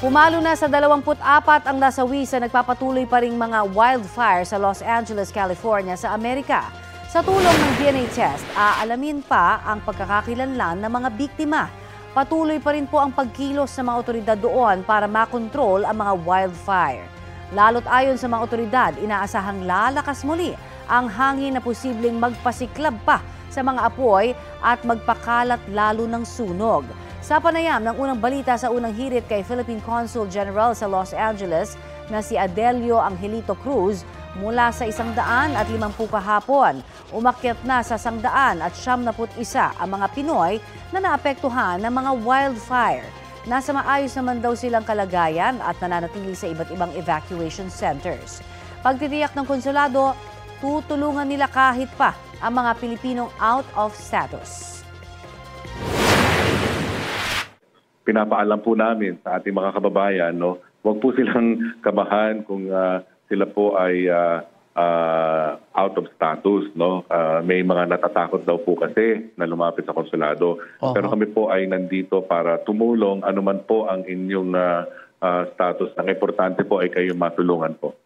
Pumalo na sa 24 ang nasawi sa nagpapatuloy pa ring mga wildfire sa Los Angeles, California sa Amerika. Sa tulong ng DNA test, aalamin pa ang pagkakakilanlan ng mga biktima. Patuloy pa rin po ang pagkilos ng mga otoridad doon para makontrol ang mga wildfire. Lalo't ayon sa mga otoridad, inaasahang lalakas muli ang hangin na posibleng magpasiklab pa sa mga apoy at magpakalat lalo ng sunog. Sa panayam ng unang balita sa unang hirit kay Philippine Consul General sa Los Angeles na si Adelio Angelito Cruz, mula sa 150 kahapon, umakyat na sa 171 ang mga Pinoy na naapektuhan ng mga wildfire. Nasa maayos naman daw silang kalagayan at nananatili sa iba't ibang evacuation centers. Pagtitiyak ng konsulado, tutulungan nila kahit pa ang mga Pilipinong out of status. Pinapaalam po namin sa ating mga kababayan, no, huwag po silang kabahan kung sila po ay out of status, no. May mga natatakot daw po kasi na lumapit sa konsulado. Pero kami po ay nandito para tumulong anuman po ang inyong status. Ang importante po ay kayo matulungan po.